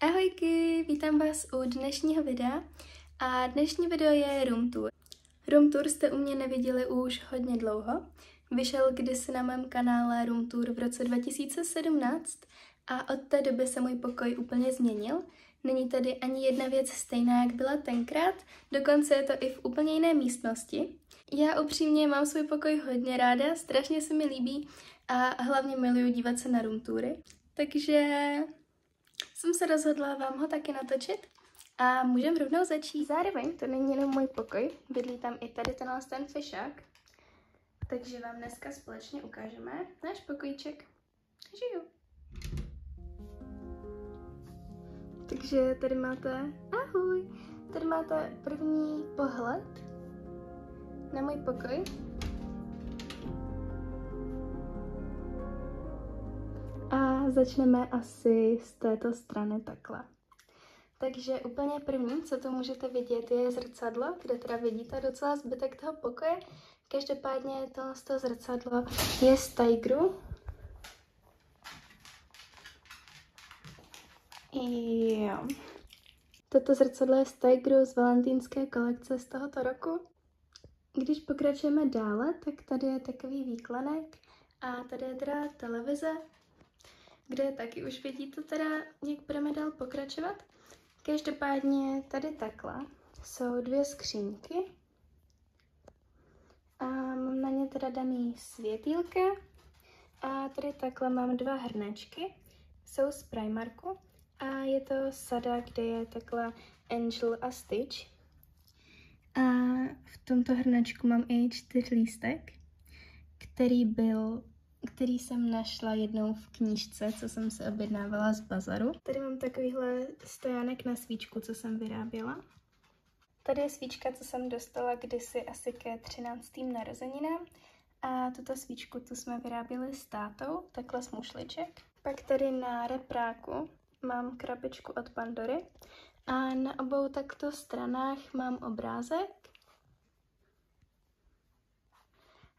Ahojky, vítám vás u dnešního videa a dnešní video je room tour. Room tour jste u mě neviděli už hodně dlouho. Vyšel kdysi na mém kanále room tour v roce 2017 a od té doby se můj pokoj úplně změnil. Není tady ani jedna věc stejná, jak byla tenkrát, dokonce je to i v úplně jiné místnosti. Já upřímně mám svůj pokoj hodně ráda, strašně se mi líbí a hlavně miluji dívat se na room toury. Takže jsem se rozhodla vám ho taky natočit a můžeme rovnou začít. Zároveň to není jenom můj pokoj, bydlí tam i tady ten fešák, takže vám dneska společně ukážeme náš pokojíček. Žiju. Takže tady máte, ahoj, tady máte první pohled na můj pokoj. A začneme asi z této strany takhle. Takže úplně první, co to můžete vidět, je zrcadlo, kde teda vidíte docela zbytek toho pokoje. Každopádně tohle zrcadlo je z Tigru. Jo. Toto zrcadlo je z Tigru z valentýnské kolekce z tohoto roku. Když pokračujeme dále, tak tady je takový výklenek a tady je teda televize, kde taky už vidíte teda, jak budeme dál pokračovat. Každopádně tady takhle jsou dvě skřínky a mám na ně teda daný světýlka a tady takhle mám dva hrnečky, jsou z Primarku a je to sada, kde je takhle Angel a Stitch a v tomto hrnečku mám i 4 lístek, který jsem našla jednou v knížce, co jsem se objednávala z bazaru. Tady mám takovýhle stojánek na svíčku, co jsem vyráběla. Tady je svíčka, co jsem dostala kdysi asi ke 13. narozeninám. A tuto svíčku tu jsme vyráběli s tátou, takhle z mušliček. Pak tady na repráku mám krabičku od Pandory. A na obou takto stranách mám obrázek.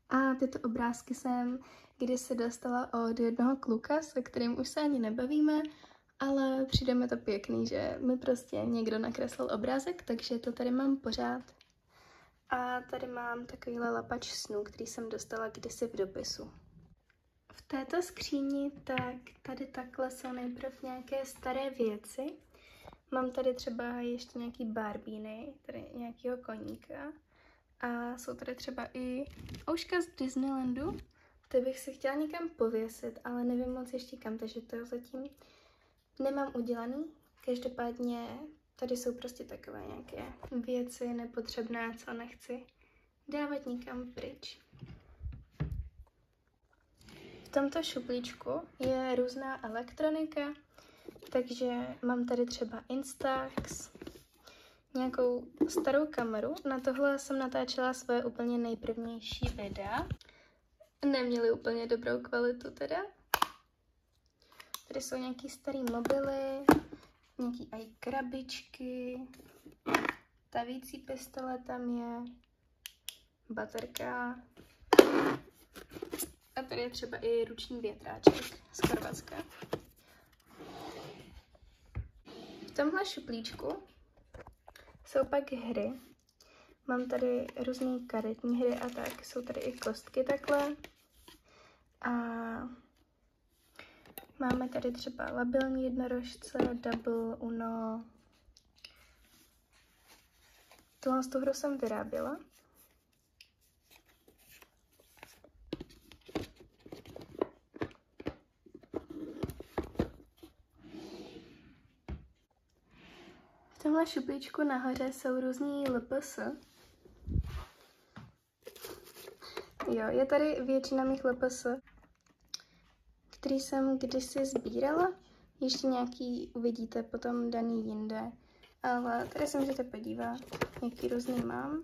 A tyto obrázky jsem kdysi dostala od jednoho kluka, se kterým už se ani nebavíme, ale přijde mi to pěkný, že mi prostě někdo nakreslil obrázek, takže to tady mám pořád. A tady mám takovýhle lapač snů, který jsem dostala kdysi v dopisu. V této skříni tak tady takhle jsou nejprve nějaké staré věci. Mám tady třeba ještě nějaký barbíny, tady nějakého koníka. A jsou tady třeba i ouška z Disneylandu. Ty bych si chtěla někam pověsit, ale nevím moc ještě kam, takže to zatím nemám udělaný. Každopádně tady jsou prostě takové nějaké věci nepotřebné, co nechci dávat nikam pryč. V tomto šuplíčku je různá elektronika, takže mám tady třeba Instax, nějakou starou kameru. Na tohle jsem natáčela své úplně nejprvnější videa. Neměly úplně dobrou kvalitu teda. Tady jsou nějaký starý mobily, nějaký aj krabičky, tavící pistole tam je, baterka. A tady je třeba i ruční větráček z Chorvatska. V tomhle šuplíčku jsou pak hry. Mám tady různé karetní hry a tak. Jsou tady i kostky takhle. A máme tady třeba labilní jednorožce, double, uno. Tuhle tu hru jsem vyráběla. V tomhle šuplíčku nahoře jsou různý LPS. Jo, je tady většina mých LPS, který jsem kdysi sbírala. Ještě nějaký uvidíte potom daný jinde. Ale tady se můžete podívat, jaký různý mám.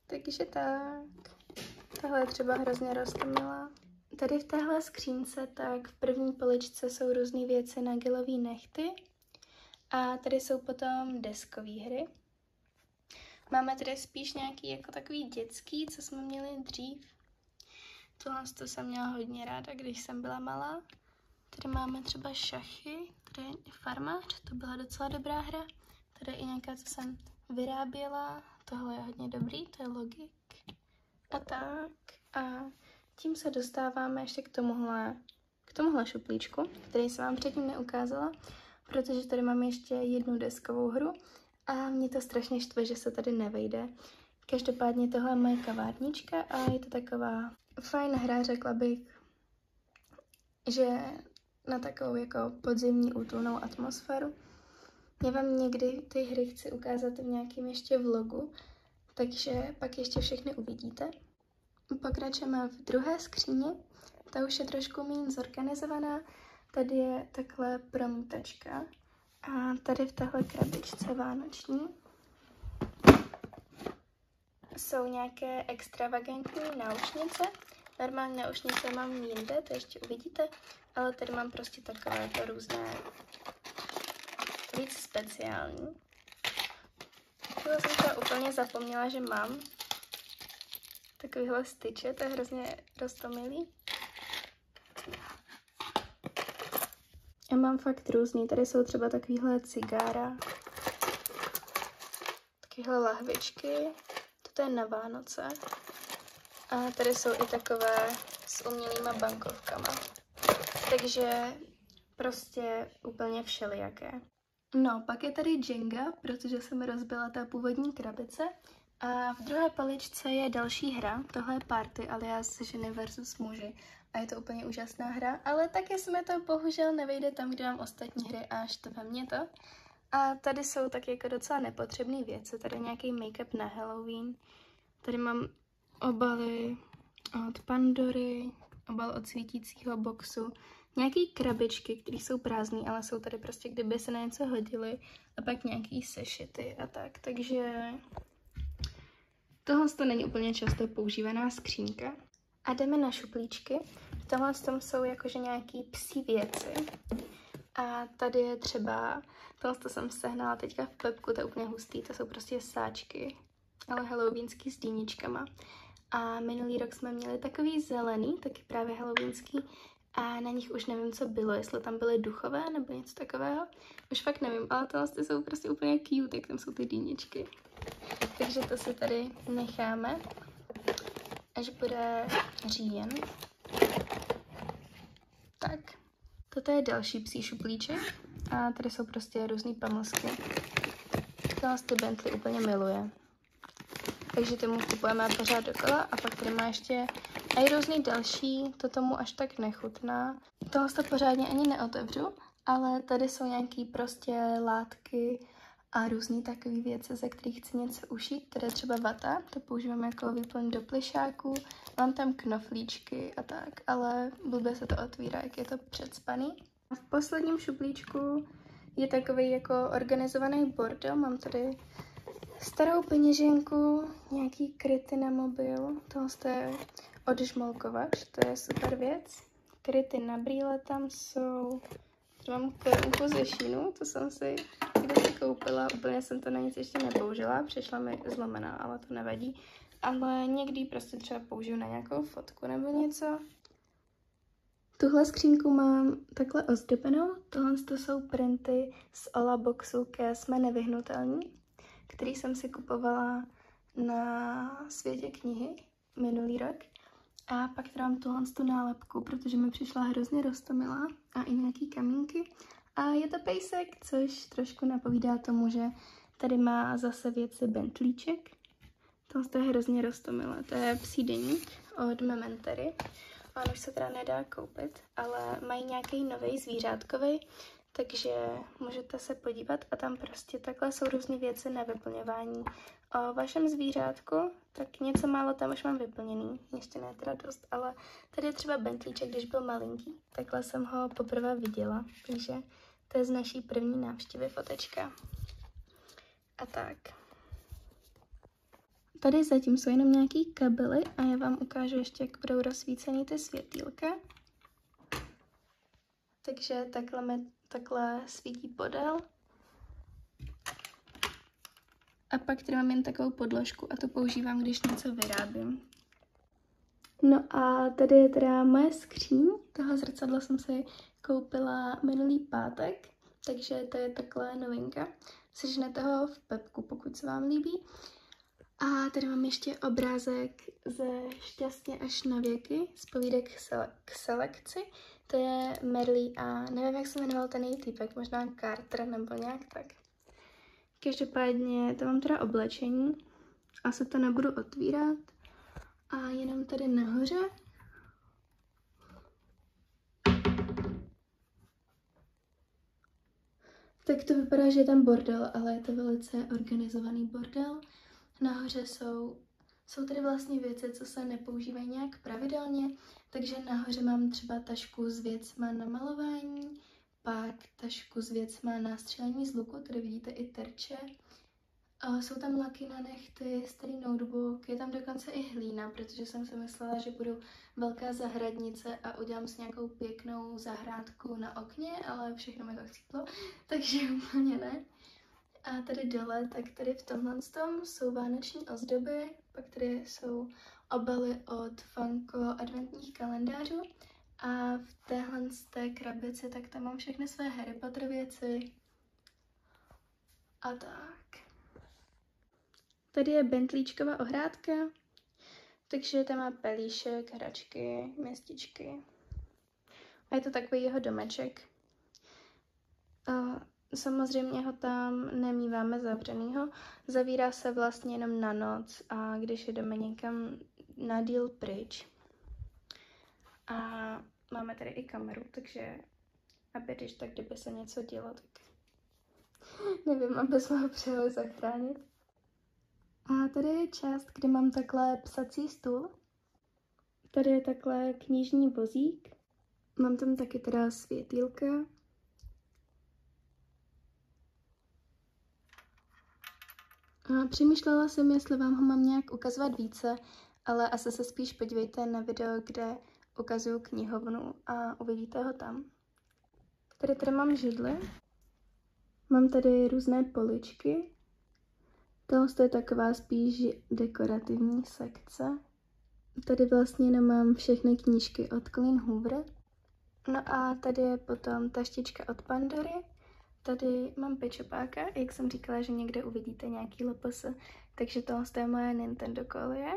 Takže tak. Tahle je třeba hrozně roztomilá. Tady v téhle skřínce tak v první poličce jsou různé věci na gelový nehty. A tady jsou potom deskové hry. Máme tady spíš nějaký jako takový dětský, co jsme měli dřív. Tohle jsem měla hodně ráda, když jsem byla malá. Tady máme třeba šachy, tady je farmář, to byla docela dobrá hra. Tady je i nějaká, co jsem vyráběla, tohle je hodně dobrý, to je logik. A tak. A tím se dostáváme ještě k tomuhle šuplíčku, který jsem vám předtím neukázala, protože tady mám ještě jednu deskovou hru a mě to strašně štve, že se tady nevejde. Každopádně tohle je moje kavárnička a je to taková fajn hra, řekla bych, že na takovou jako podzimní útulnou atmosféru. Já vám někdy ty hry chci ukázat v nějakém ještě vlogu, takže pak ještě všechny uvidíte. Pokračujeme v druhé skříni, ta už je trošku méně zorganizovaná. Tady je takhle promítačka a tady v téhle krabičce vánoční jsou nějaké extravagantní náušnice. Normální náušnice mám jinde, to ještě uvidíte, ale tady mám prostě takové to různé víc speciální. Tohle jsem třeba úplně zapomněla, že mám takovýhle styče, to je hrozně roztomilý. Já mám fakt různý, tady jsou třeba takovýhle cigára, takovýhle lahvičky, toto je na Vánoce. A tady jsou i takové s umělýma bankovkama. Takže prostě úplně všelijaké. No, pak je tady Jenga, protože se mi rozbila ta původní krabice. A v druhé paličce je další hra, tohle je Party alias ženy versus muži. A je to úplně úžasná hra, ale taky se mi to bohužel nevejde tam, kde mám ostatní hry a štve mě to. A tady jsou taky jako docela nepotřebné věci, tady je nějaký make-up na Halloween. Tady mám obaly od Pandory, obal od svítícího boxu, nějaký krabičky, které jsou prázdné, ale jsou tady prostě, kdyby se na něco hodily, a pak nějaký sešity a tak, takže tohle to není úplně často používaná skřínka. A jdeme na šuplíčky. V tomhle tom jsou jakože nějaký psí věci. A tady je třeba, tohle jsem sehnala teďka v Pepku, to je úplně hustý, to jsou prostě sáčky, ale halloweenský s dýničkama. A minulý rok jsme měli takový zelený, taky právě halloweenský, a na nich už nevím, co bylo, jestli tam byly duchové nebo něco takového. Už fakt nevím, ale tohle jsou prostě úplně cute, jak tam jsou ty dýničky. Takže to si tady necháme, až bude říjen. Tak, toto je další psí šuplíček a tady jsou prostě různý pamlsky. Tohle ty Bentley úplně miluje. Takže tomu kupujeme pořád dokola a pak tady má ještě i různý další, to tomu až tak nechutná. Tohle to pořádně ani neotevřu, ale tady jsou nějaký prostě látky a různý takové věci, ze kterých chci něco ušít. Tady je třeba vata, to používám jako výplň do plišáku, mám tam knoflíčky a tak, ale blbě se to otvírá, jak je to předspaný. A v posledním šuplíčku je takový jako organizovaný bordel, mám tady starou peněženku, nějaký kryty na mobil, tohle je odžmolkovač, to je super věc. Kryty na brýle tam jsou, mám korunku ze Sheinu, to jsem si kdysi koupila, úplně jsem to na nic ještě nepoužila, přišla mi zlomená, ale to nevadí. Ale někdy prostě třeba použiju na nějakou fotku nebo něco. Tuhle skřínku mám takhle ozdobenou, tohle jsou printy z Ola boxu ke Jsme nevyhnutelní, který jsem si kupovala na Světě knihy minulý rok. A pak tady mám tu nálepku, protože mi přišla hrozně roztomilá a i nějaký kamínky. A je to pejsek, což trošku napovídá tomu, že tady má zase věci Bentlíček. Tohle je hrozně roztomilé, to je psí deník od Mementery. On už se teda nedá koupit, ale mají nějaký nový zvířátkový, takže můžete se podívat a tam prostě takhle jsou různé věci na vyplňování. O vašem zvířátku, tak něco málo tam už mám vyplněný, ještě ne teda dost, ale tady je třeba Bentlíček, když byl malinký, takhle jsem ho poprvé viděla, takže to je z naší první návštěvy fotečka. A tak. Tady zatím jsou jenom nějaký kabely a já vám ukážu ještě, jak budou rozsvícený ty světýlka. Takže takhle svítí podél. A pak tady mám jen takovou podložku a to používám, když něco vyrábím. No a tady je teda moje skříň. Tohle zrcadlo jsem si koupila minulý pátek, takže to je takhle novinka. Sežnete ho v Pepku, pokud se vám líbí. A tady mám ještě obrázek ze Šťastně až na věky z povídek k selekci. To je Merlí a nevím, jak se jmenoval ten její týpek, možná Carter nebo nějak tak. Každopádně to mám teda oblečení. Asi to nebudu otvírat. A jenom tady nahoře. Tak to vypadá, že je tam bordel, ale je to velice organizovaný bordel. Nahoře jsou tady vlastně věci, co se nepoužívají nějak pravidelně, takže nahoře mám třeba tašku s věcma na malování, pak tašku s věcma na střelení z luku, tady vidíte i terče. Jsou tam laky na nehty, starý notebook, je tam dokonce i hlína, protože jsem si myslela, že budu velká zahradnice a udělám si nějakou pěknou zahrádku na okně, ale všechno mi to chcíplo, takže úplně ne. A tady dole, tak tady v tomhle tom jsou vánoční ozdoby, pak tady jsou obaly od Funko adventních kalendářů a v téhle té krabici tak tam mám všechny své Harry Potter věci a tak. Tady je Bentlíčková ohrádka, takže tam má pelíšek, hračky, městičky. A je to takový jeho domeček. Samozřejmě ho tam nemíváme zavřenýho, zavírá se vlastně jenom na noc a když jdeme někam na díl pryč. A máme tady i kameru, takže aby když tak, kdyby se něco dělo, tak nevím, aby jsme ho přijeli zachránit. A tady je část, kde mám takhle psací stůl. Tady je takhle knižní vozík. Mám tam taky teda světýlka. A přemýšlela jsem, jestli vám ho mám nějak ukazovat více, ale asi se spíš podívejte na video, kde ukazuju knihovnu a uvidíte ho tam. Tady mám židli. Mám tady různé poličky. Tohle je taková spíš dekorativní sekce. Tady vlastně nemám všechny knížky od Colleen Hoover. No a tady je potom taštička od Pandory. Tady mám pečopáka, jak jsem říkala, že někde uvidíte nějaký LPS, takže tohle je moje Nintendo kolie,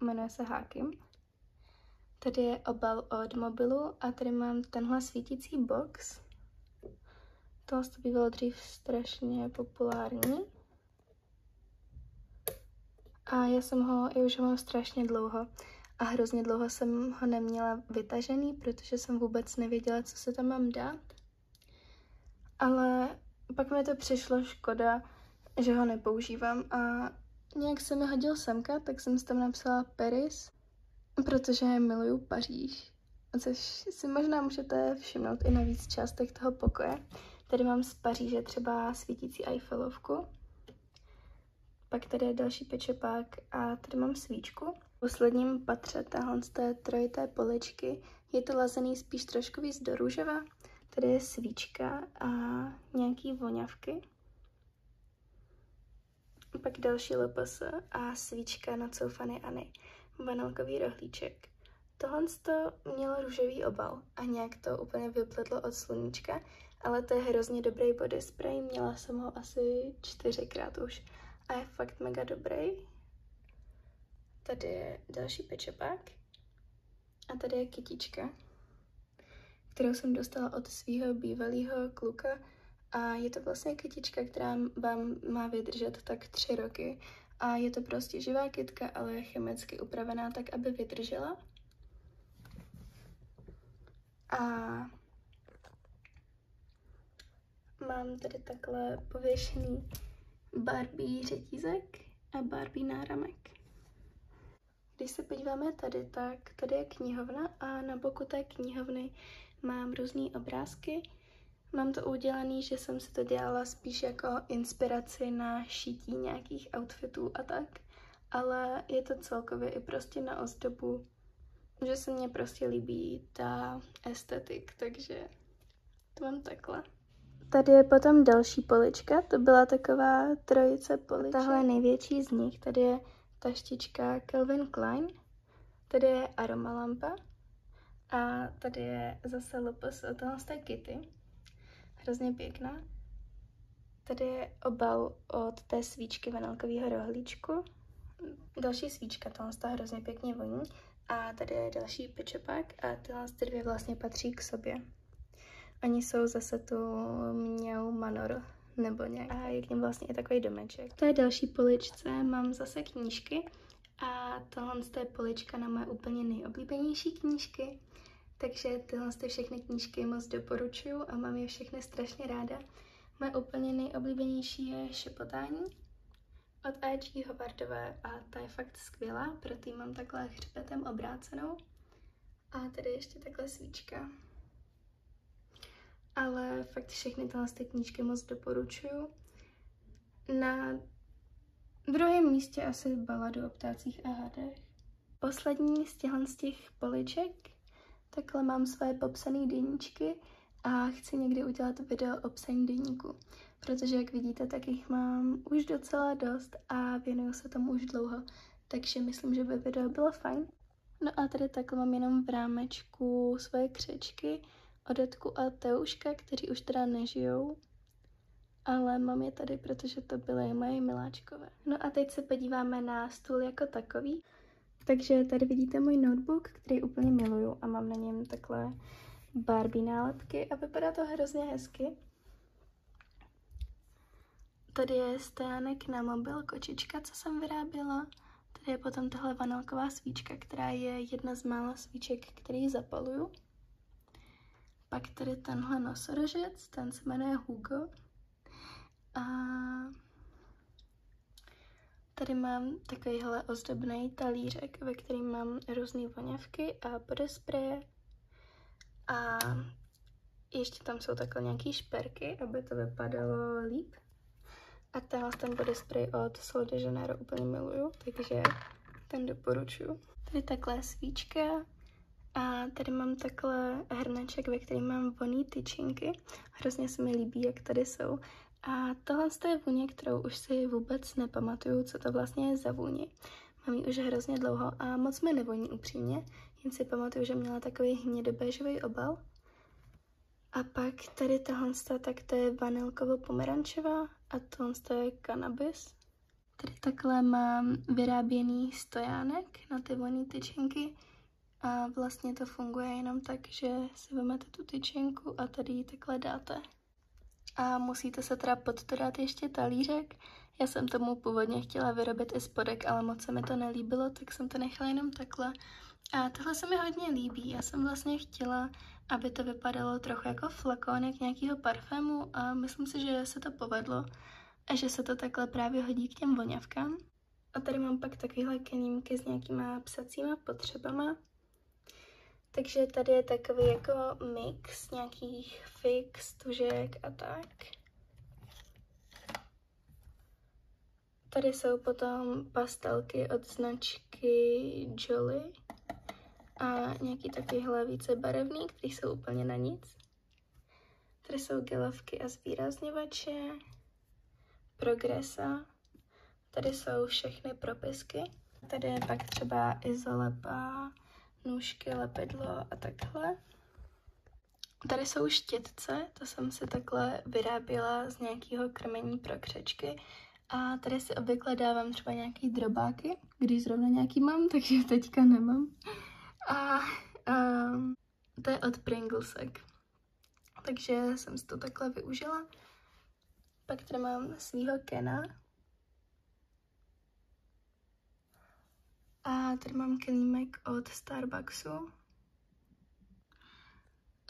jmenuje se Hákim. Tady je obal od mobilu a tady mám tenhle svítící box. Tohle by bylo dřív strašně populární. A já už ho mám strašně dlouho a hrozně dlouho jsem ho neměla vytažený, protože jsem vůbec nevěděla, co se tam mám dát. Ale pak mi to přišlo škoda, že ho nepoužívám a nějak se mi hodil semka, tak jsem si tam napsala Paris, protože miluju Paříž, což si možná můžete všimnout i na víc částech toho pokoje. Tady mám z Paříže třeba svítící Eiffelovku, pak tady je další pečopák a tady mám svíčku. V posledním patře téhle z té trojité poličky je to lazený spíš trošku víc do růžova. Tady je svíčka a nějaký voňavky. Pak další LPS a svíčka na Fanny Anny, vanilkový rohlíček. Tohle mělo růžový obal a nějak to úplně vypletlo od sluníčka, ale to je hrozně dobrý body spray, měla jsem ho asi 4krát už a je fakt mega dobrý. Tady je další pečopák a tady je kytička, kterou jsem dostala od svého bývalého kluka a je to vlastně kytička, která vám má vydržet tak 3 roky a je to prostě živá kytka, ale je chemicky upravená tak, aby vydržela. A mám tady takhle pověšený Barbie řetízek a Barbie náramek. Když se podíváme tady, tak tady je knihovna a na boku té knihovny mám různé obrázky. Mám to udělané, že jsem si to dělala spíš jako inspiraci na šití nějakých outfitů a tak, ale je to celkově i prostě na ozdobu, že se mně prostě líbí ta estetik, takže to mám takhle. Tady je potom další polička, to byla taková trojice poliček. Tahle je největší z nich, tady je taštička Calvin Klein Tady je aromalampa a tady je zase LPS, tohle je Kitty, hrozně pěkná. Tady je obal od té svíčky vanilkového rohlíčku. Další svíčka, tohle hrozně pěkně voní. A tady je další pečepak a tyhle dvě vlastně patří k sobě. Oni jsou zase tu Měu Manor, nebo nějak. A je k něm vlastně i takový domeček. V té další poličce mám zase knížky a tohle je polička na moje úplně nejoblíbenější knížky. Takže tyhle všechny knížky moc doporučuju a mám je všechny strašně ráda. Moje úplně nejoblíbenější je Šepotání od A.G. Howardové a ta je fakt skvělá, proto ji mám takhle hřbetem obrácenou. A tady ještě takhle svíčka. Ale fakt všechny tyhle knížky moc doporučuju. Na druhém místě asi Baladu o ptácích a hadech. Poslední z těch poliček, takhle mám své popsané deníčky a chci někdy udělat video o psaní deníku, protože jak vidíte, tak jich mám už docela dost a věnuju se tomu už dlouho, takže myslím, že by video bylo fajn. No a tady takhle mám jenom v rámečku svoje křečky, Odetku a Teuška, kteří už teda nežijou, ale mám je tady, protože to byly moje miláčkové. No a teď se podíváme na stůl jako takový. Takže tady vidíte můj notebook, který úplně miluju a mám na něm takhle Barbie nálepky a vypadá to hrozně hezky. Tady je stojánek na mobil, kočička, co jsem vyráběla. Tady je potom tahle vanilková svíčka, která je jedna z mála svíček, který zapaluju. Pak tady tenhle nosorožec, ten se jmenuje Hugo. A tady mám takovýhle ozdobný talířek, ve kterým mám různé voňavky a bodyspreje. A ještě tam jsou takhle nějaký šperky, aby to vypadalo líp. A ten bodyspray od Sol de Janeiro úplně miluju, takže ten doporučuji. Tady takhle svíčka a tady mám takhle hrneček, ve kterém mám vonný tyčinky. Hrozně se mi líbí, jak tady jsou. A tohle je vůně, kterou už si vůbec nepamatuju, co to vlastně je za vůni. Mám ji už hrozně dlouho a moc mi nevoní upřímně, jen si pamatuju, že měla takový hnědobéžový obal. A pak tady tahle, tak to je vanilkovo-pomerančová a tohle je cannabis. Tady takhle mám vyráběný stojánek na ty vonné tyčinky a vlastně to funguje jenom tak, že si vezmete tu tyčinku a tady ji takhle dáte. A musíte se teda pod to dát ještě talířek. Já jsem tomu původně chtěla vyrobit i spodek, ale moc se mi to nelíbilo, tak jsem to nechala jenom takhle. A tohle se mi hodně líbí. Já jsem vlastně chtěla, aby to vypadalo trochu jako flakónek nějakého parfému a myslím si, že se to povedlo a že se to takhle právě hodí k těm voňavkám. A tady mám pak takovýhle kenímky s nějakýma psacíma potřebama. Takže tady je takový jako mix nějakých fig, stužek a tak. Tady jsou potom pastelky od značky Jolly a nějaký takovýhle více barevný, který jsou úplně na nic. Tady jsou gelovky a zvýrazňovače, progresa. Tady jsou všechny propisky. Tady je pak třeba izolepa, nůžky, lepidlo a takhle. Tady jsou štětce, to jsem si takhle vyráběla z nějakého krmení pro křečky. A tady si obvykle dávám třeba nějaký drobáky, když zrovna nějaký mám, takže teďka nemám. A to je od Pringlesek. Takže jsem si to takhle využila. Pak tady mám svýho Kena. A tady mám kelímek od Starbucksu.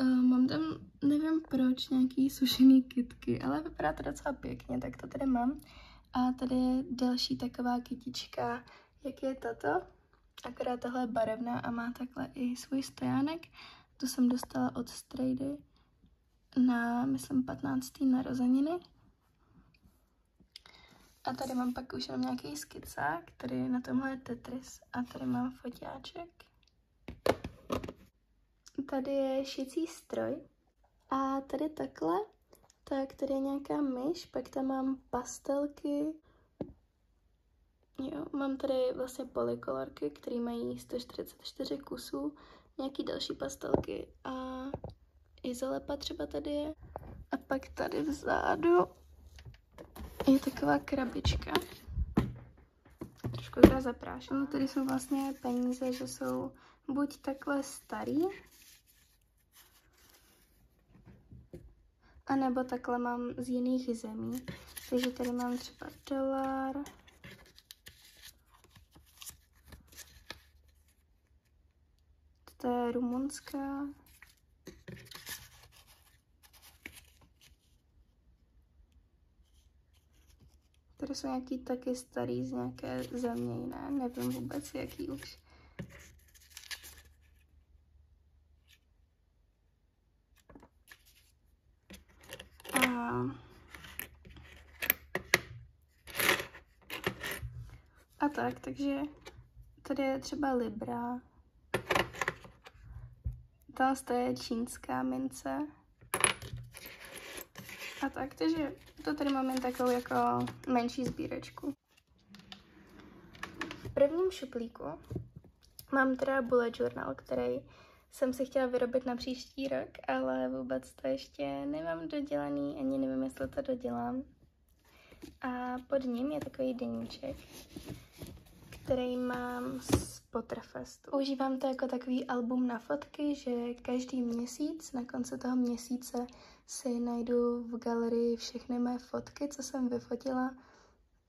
Mám tam, nevím proč, nějaký sušený kytky, ale vypadá to docela pěkně, tak to tady mám. A tady je další taková kytička, jak je tato. Akorát tohle je barevná a má takhle i svůj stojánek. To jsem dostala od Strejdy na, myslím, 15. narozeniny. A tady mám pak už jenom nějaký skicák, tady na tomhle je Tetris a tady mám foťáček. Tady je šicí stroj a tady takhle, tak tady je nějaká myš, pak tam mám pastelky Jo, mám tady vlastně polykolorky, které mají 144 kusů, nějaký další pastelky a izolepa třeba tady je. A pak tady vzadu je taková krabička. Trošku teda zaprášená. Tady jsou vlastně peníze, že jsou buď takhle starý, anebo takhle mám z jiných zemí. Takže tady mám třeba dolar, to je rumunská, tady jsou nějaký taky starý z nějaké země jiné, nevím vůbec jaký už. A tak, takže tady je třeba libra, tam je čínská mince. A tak, takže to tady mám jen takovou jako menší sbírečku. V prvním šuplíku mám teda bullet journal, který jsem si chtěla vyrobit na příští rok, ale vůbec to ještě nemám dodělaný, ani nevím, jestli to dodělám. A pod ním je takový deníček, který mám z Potterfestu. Používám to jako takový album na fotky, že každý měsíc, na konci toho měsíce, si najdu v galerii všechny mé fotky, co jsem vyfotila,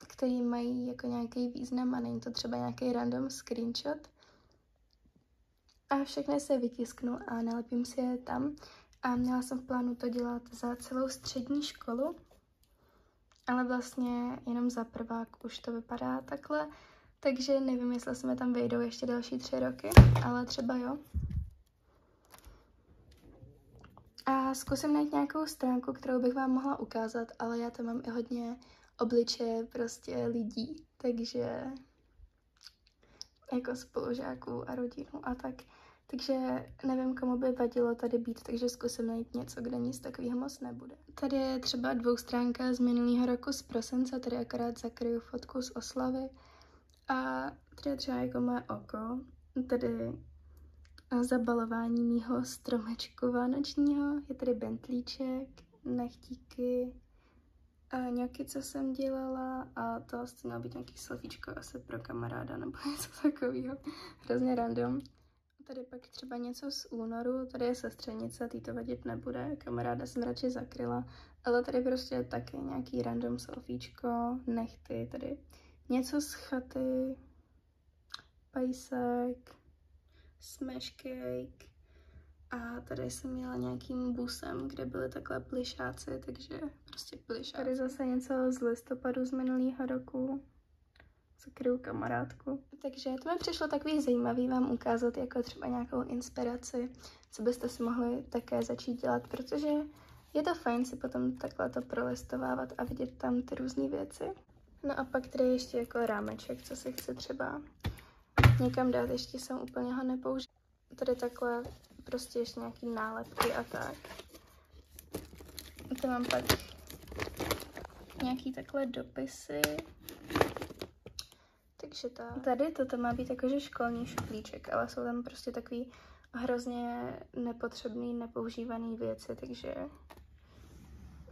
které mají jako nějaký význam a není to třeba nějaký random screenshot. A všechny se vytisknu a nalepím si je tam. A měla jsem v plánu to dělat za celou střední školu, ale vlastně jenom za prvák už to vypadá takhle. Takže nevím, jestli se mi tam vejdou ještě další 3 roky, ale třeba jo. A zkusím najít nějakou stránku, kterou bych vám mohla ukázat, ale já tam mám i hodně obličeje prostě lidí, takže jako spolužáků a rodinu a tak. Takže nevím, komu by vadilo tady být, takže zkusím najít něco, kde nic takového moc nebude. Tady je třeba 2stránka z minulého roku z prosince, tady akorát zakryju fotku z oslavy. A tady je třeba jako moje oko, tady zabalování mýho stromečku vánočního, je tady bentlíček, nechtíky, nějaký, co jsem dělala a to vlastně mělo být nějaký selfiečko asi pro kamaráda nebo něco takového, hrozně random. Tady pak třeba něco z únoru, tady je sestřenice, tý to vadit nebude, kamaráda jsem radši zakryla, ale tady prostě taky nějaký random selfiečko, nechty, tady něco z chaty, pejsek, smash cake a tady jsem měla nějakým busem, kde byly takhle plišáci, takže prostě plišáci. Tady zase něco z listopadu z minulého roku, zakryju kamarádku. Takže to mi přišlo takový zajímavý vám ukázat jako třeba nějakou inspiraci, co byste si mohli také začít dělat, protože je to fajn si potom takhle to prolistovávat a vidět tam ty různé věci. No a pak tady ještě jako rámeček, co si chci třeba někam dát, ještě jsem úplně ho nepoužila. Tady takhle prostě ještě nějaký nálepky a tak. Tady mám pak nějaký takhle dopisy. Takže tady toto má být jakože školní šuplíček, ale jsou tam prostě takový hrozně nepotřebný, nepoužívaný věci, takže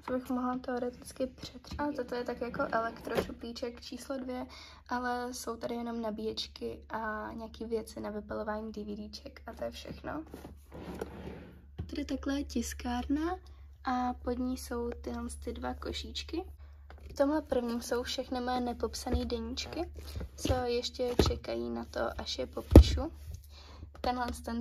to bych mohla teoreticky přetřídit. Ale toto je tak jako elektrošuplíček číslo 2, ale jsou tady jenom nabíječky a nějaký věci na vypalování DVDček a to je všechno. Tady takhle je tiskárna a pod ní jsou tyhle ty 2 košíčky. V tomhle prvním jsou všechny moje nepopsané deníčky, co ještě čekají na to, až je popíšu.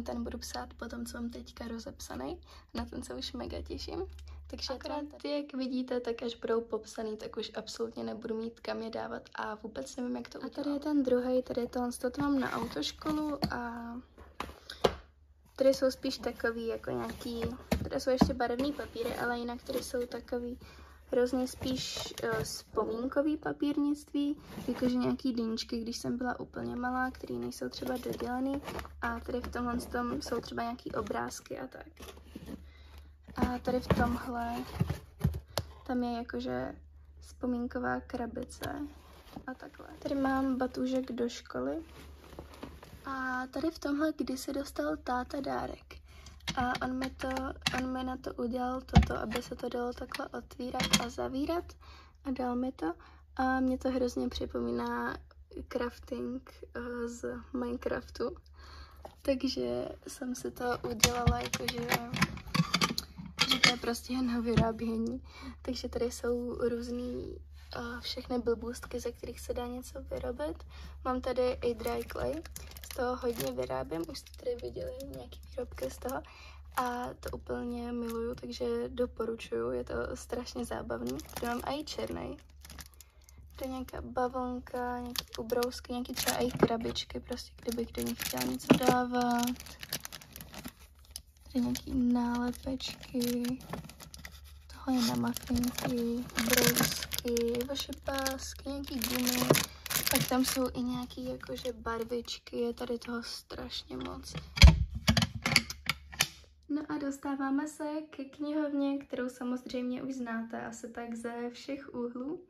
Ten budu psát potom, co mám teďka rozepsaný, na ten se už mega těším. Takže akorát, jak vidíte, tak až budou popsaný, tak už absolutně nebudu mít kam je dávat a vůbec nevím, jak to udělat. A tady je ten druhý, tady je tohle, to mám na autoškolu a tady jsou spíš takový jako nějaký, tady jsou ještě barevný papíry, ale jinak tady jsou takový hrozně spíš vzpomínkový papírnictví, jakože nějaký deníčky, když jsem byla úplně malá, které nejsou třeba dodělaný a tady v tomhle tom jsou třeba nějaký obrázky a tak. A tady v tomhle tam je jakože vzpomínková krabice a takhle. Tady mám batůžek do školy. A tady v tomhle kdysi dostal táta dárek. A on mi na to udělal toto, aby se to dalo takhle otvírat a zavírat. A dal mi to. A mě to hrozně připomíná crafting z Minecraftu. Takže jsem si to udělala jakože to je prostě jen vyrábění. Takže tady jsou různý všechny blbůstky, ze kterých se dá něco vyrobit. Mám tady i dry clay, z toho hodně vyrábím, už jste tady viděli nějaký výrobky z toho a to úplně miluju, takže doporučuju, je to strašně zábavný. Tady mám i černý. Tady nějaká bavlnka, nějaký ubrousky, nějaký třeba i krabičky, prostě kdybych do nich chtěla něco dávat. Tady nějaký nálepečky, tohle je na mafinky, brousky, vaše pásky, nějaký gumy. Pak tam jsou i nějaký jakože barvičky, je tady toho strašně moc. No a dostáváme se ke knihovně, kterou samozřejmě už znáte asi tak ze všech úhlů.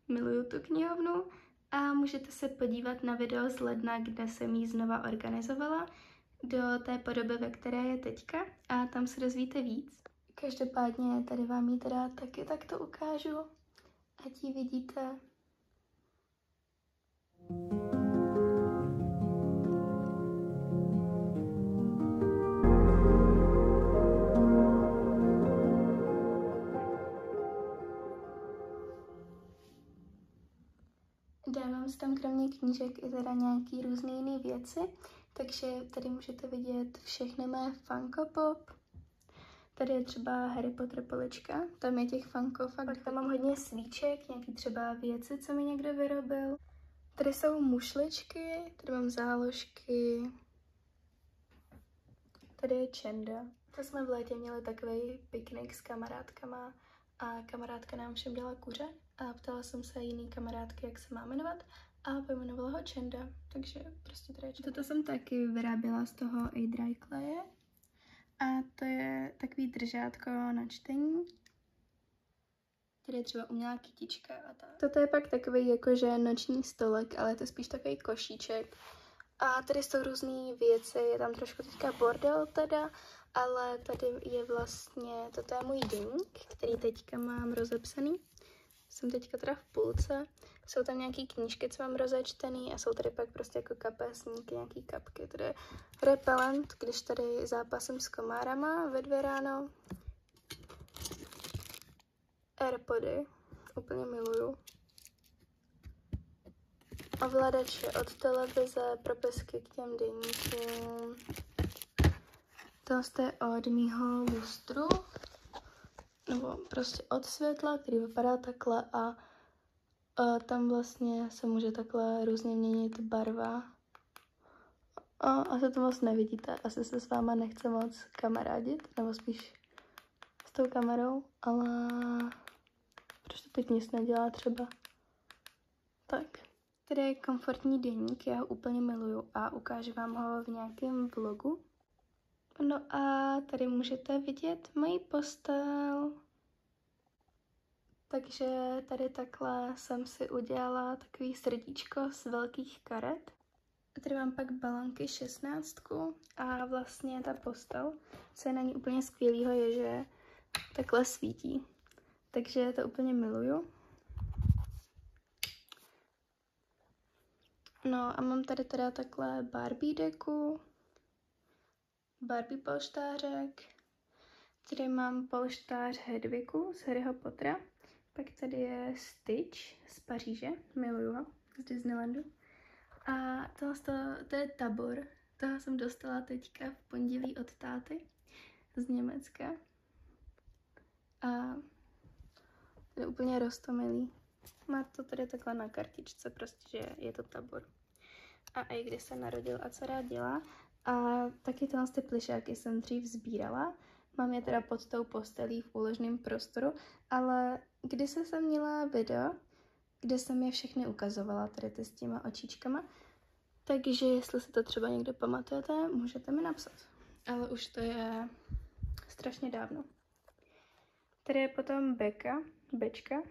Miluju tu knihovnu a můžete se podívat na video z ledna, kde jsem ji znova organizovala do té podoby, ve které je teďka a tam se dozvíte víc. Každopádně tady vám ji teda taky takto ukážu, ať ji vidíte. Dávám si tam kromě knížek i teda nějaký různé jiné věci, takže tady můžete vidět všechny mé Funko Pop. Tady je třeba Harry Potter polička, tam je těch Funko fakt. Pak tam mám hodně svíček, nějaký třeba věci, co mi někdo vyrobil. Tady jsou mušličky, tady mám záložky. Tady je Čenda. To jsme v létě měli takový piknik s kamarádkama a kamarádka nám všem dala kuře a ptala jsem se jiný kamarádky, jak se má jmenovat a pojmenovala ho Čenda, takže prostě tady je Čenda. Toto jsem taky vyráběla z toho i dry claye a to je takový držátko na čtení. Tady je třeba umělá kytička a tak. Toto je pak takový jakože noční stolek, ale je to spíš takový košíček. A tady jsou různé věci, je tam trošku teďka bordel teda, ale tady je vlastně, toto je můj deník, který teďka mám rozepsaný. Jsem teďka teda v půlce, jsou tam nějaký knížky, co mám rozečtený a jsou tady pak prostě jako kapesníky, nějaký kapky. Tady je repelent, když tady zápasím s komárama ve 2 ráno. Airpody, úplně miluju. Ovladače od televize, propisky k těm deníkům. To je od mýho lustru, nebo prostě od světla, který vypadá takhle a tam vlastně se může takhle různě měnit barva. A asi to moc nevidíte, asi se s váma nechce moc kamarádit, nebo spíš s tou kamerou, ale proč to teď nic nedělá třeba? Tak. Tady je komfortní deník, já ho úplně miluju a ukážu vám ho v nějakém vlogu. No a tady můžete vidět moji postel. Takže tady takhle jsem si udělala takový srdíčko z velkých karet. A tady mám pak balonky 16 a vlastně ta postel, co je na ní úplně skvělýho, je, že takhle svítí. Takže to úplně miluju. No a mám tady teda takhle Barbie deku, Barbie polštářek, tady mám polštář Hedvigu z Harryho Pottera, pak tady je Stitch z Paříže, miluju ho, z Disneylandu. A to je Tabor, toho jsem dostala teďka v pondělí od táty z Německa. A je úplně roztomilý. Má to tady takhle na kartičce, prostě, že je to Tabor. A i když se narodil a co rád dělá. A taky ty plišáky jsem dřív sbírala. Mám je teda pod tou postelí v úložném prostoru, ale kdysi jsem měla video, kde jsem je všechny ukazovala, tady ty s těma očičkama. Takže jestli si to třeba někdo pamatujete, můžete mi napsat. Ale už to je strašně dávno. Tady je potom Bečka.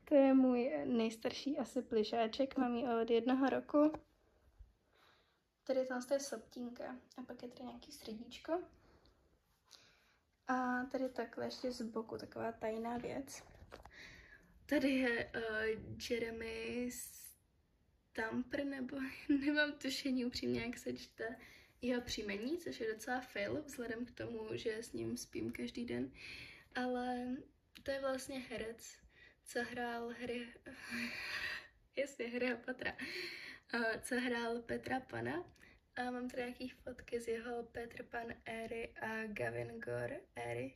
To je můj nejstarší asi plišáček, mám ji od 1 roku. Tady to je soptínka a pak je tady nějaký srdíčko. A tady takhle ještě z boku taková tajná věc. Tady je Jeremy Stamper, nebo nemám tušení upřímně, jak se čte jeho příjmení, což je docela fail, vzhledem k tomu, že s ním spím každý den. Ale to je vlastně herec, co hrál Harryho Pottera, co hrál Petra Pana. A mám tady nějaký fotky z jeho Petr Pan éry a Gavin Gore éry.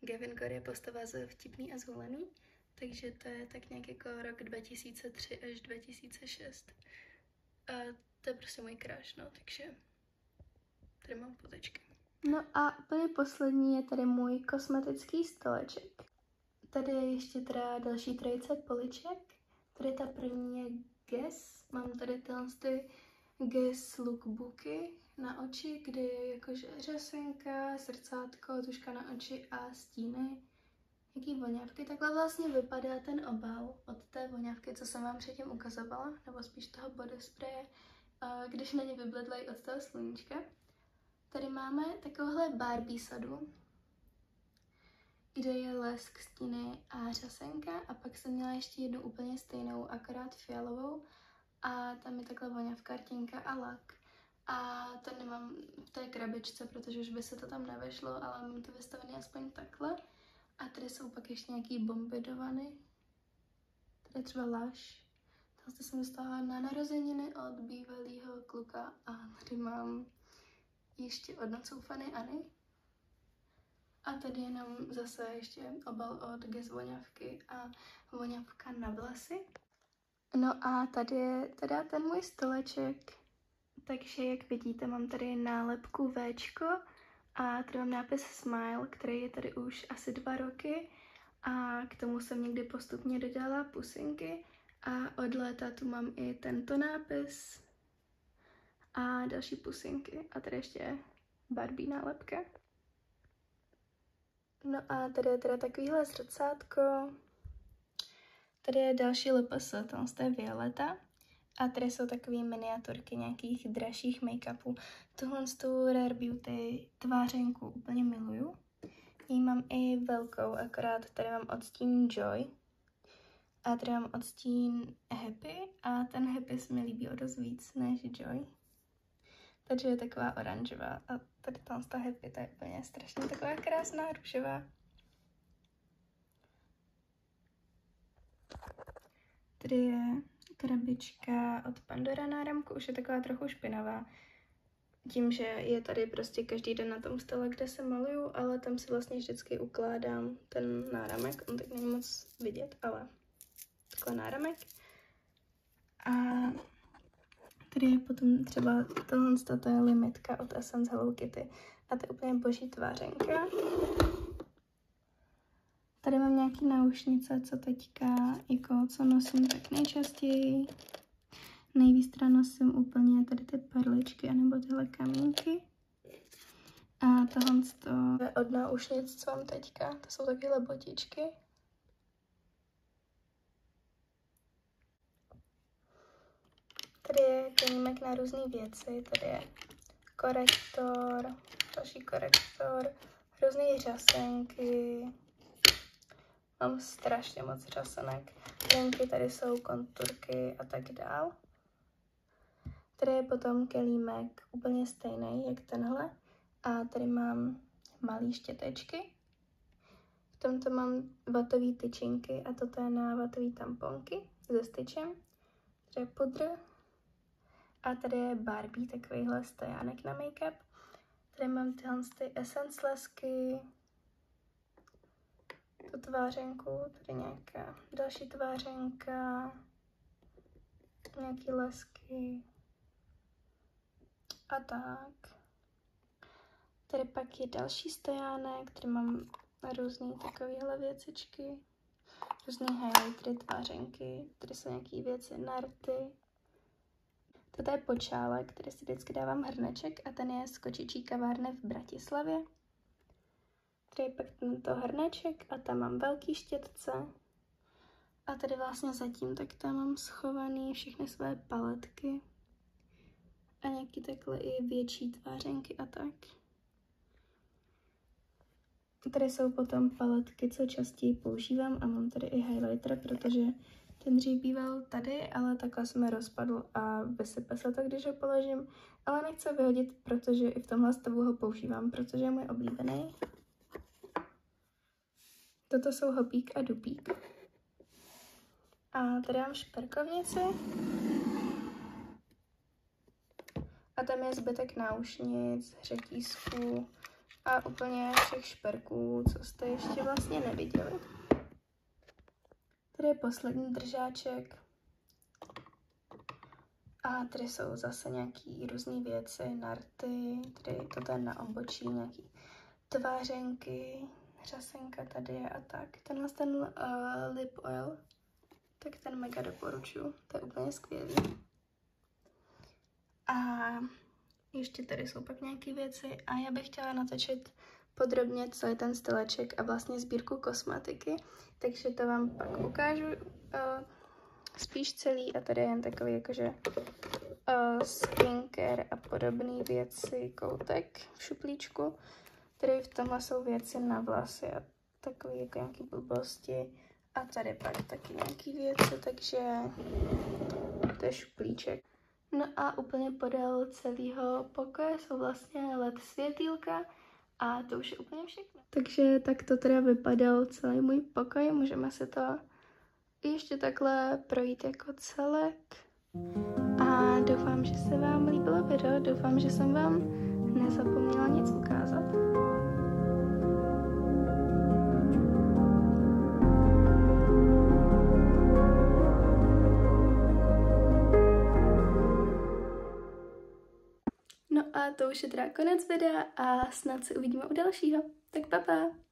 Gavin Gore je postava z Vtipný a zvolený, takže to je tak nějak jako rok 2003 až 2006. A to je prostě můj crush, no, takže tady mám fotečky. No a úplně poslední je tady můj kosmetický stoleček. Tady je ještě teda další trojice poliček. Tady ta první je Guess. Mám tady ty Guess lookbooky na oči, kde je jakože řasenka, srdcátko, tužka na oči a stíny. Jaký voňavky. Takhle vlastně vypadá ten obal od té voňavky, co jsem vám předtím ukazovala, nebo spíš toho body spraye, když na ně vybledlají od toho sluníčka. Tady máme takovouhle Barbie sadu, kde je lesk, stíny a řasenka, a pak jsem měla ještě jednu úplně stejnou, akorát fialovou, a tam je takhle voňavka, rtěnka a lak. A to nemám v té krabičce, protože už by se to tam nevešlo, ale mám to vystavené aspoň takhle. A tady jsou pak ještě nějaký bombidovany. Tady třeba Lush. Tady jsem dostala na narozeniny od bývalého kluka, a tady mám ještě od nacoufany Anny. A tady jenom zase ještě obal od Guess voňavky a voňavka na vlasy. No a tady je teda ten můj stoleček. Takže jak vidíte, mám tady nálepku Včko a tady mám nápis Smile, který je tady už asi 2 roky. A k tomu jsem někdy postupně dodala pusinky. A od léta tu mám i tento nápis a další pusinky. A tady ještě Barbie nálepka. No a tady je teda takovýhle srdcátko. Tady je další LPS, to je Violeta. A tady jsou takové miniaturky nějakých dražších make-upů. Tohle z tu Rare Beauty tvářenku úplně miluju. Jí mám i velkou, akorát tady mám odstín Joy. A tady mám odstín Happy a ten Happy se mi líbí o dost víc než Joy. Takže je taková oranžová a tady ta Happy, to je úplně strašně taková krásná růžová. Tady je krabička od Pandora náramku, už je taková trochu špinavá. Tím, že je tady prostě každý den na tom stole, kde se maluju, ale tam si vlastně vždycky ukládám ten náramek. On teď není moc vidět, ale takhle náramek. A tady je potom třeba tohle, to je limitka od Essence Hello Kitty. A to je úplně boží tvářenka. Tady mám nějaký náušnice, co teďka, jako co nosím tak nejčastěji. Nejvíc teda nosím úplně tady ty perličky, anebo tyhle kamínky. A tohle je od náušnic, co mám teďka. To jsou takovéhle botičky. Tady je klímek na různé věci. Tady je korektor, další korektor, různé řasenky. Mám strašně moc řasenek. Linky, tady jsou konturky a tak dál. Tady je potom kelímek úplně stejný jak tenhle. A tady mám malé štětečky. V tomto mám vatové tyčinky a toto je na vatové tamponky se styčem. Tady je pudr. A tady je Barbie, takovýhle stojánek na make-up. Tady mám tyhle Essence lesky. Tu tvářenku, tady nějaká další tvářenka, nějaký lesky a tak. Tady pak je další stojánek, tady mám různé takovéhle věcičky, různé highlightery, tvářenky, tady jsou nějaké věci, narty. Toto je počálek, který si vždycky dávám hrneček a ten je z kočičí kavárny v Bratislavě. Tady je pak tento hrneček a tam mám velký štětce A tady vlastně zatím tak tam mám schovaný všechny své paletky. A nějaký takhle i větší tvářenky a tak. Tady jsou potom paletky, co častěji používám a mám tady i highlighter, protože ten dřív býval tady, ale takhle se mi rozpadl a vysype se to, když ho položím. Ale nechci ho vyhodit, protože i v tomhle stavu ho používám, protože je můj oblíbený. Toto jsou hopík a dupík. A tady mám šperkovnici. A tam je zbytek náušnic, řetízků a úplně všech šperků, co jste ještě vlastně neviděli. Tady je poslední držáček. A tady jsou zase nějaký různé věci, narty, tady to ten na obočí, nějaký tvářenky, řasenka tady je a tak. Tenhle ten lip oil, tak ten mega doporučuji, to je úplně skvělý. A ještě tady jsou pak nějaké věci a já bych chtěla natočit podrobně, co je ten styleček a vlastně sbírku kosmetiky, takže to vám pak ukážu spíš celý a tady je jen takový jakože skincare a podobné věci, koutek v šuplíčku. Tady v tomhle jsou věci na vlasy a takové jako nějaké blbosti a tady pak taky nějaké věci, takže to je šuplíček. No a úplně podél celého pokoje jsou vlastně LED světýlka a to už je úplně všechno. Takže tak to teda vypadal celý můj pokoj, můžeme si to ještě takhle projít jako celek. A doufám, že se vám líbilo video, doufám, že jsem vám nezapomněla nic ukázat. No a to už je teda konec videa a snad se uvidíme u dalšího. Tak pa.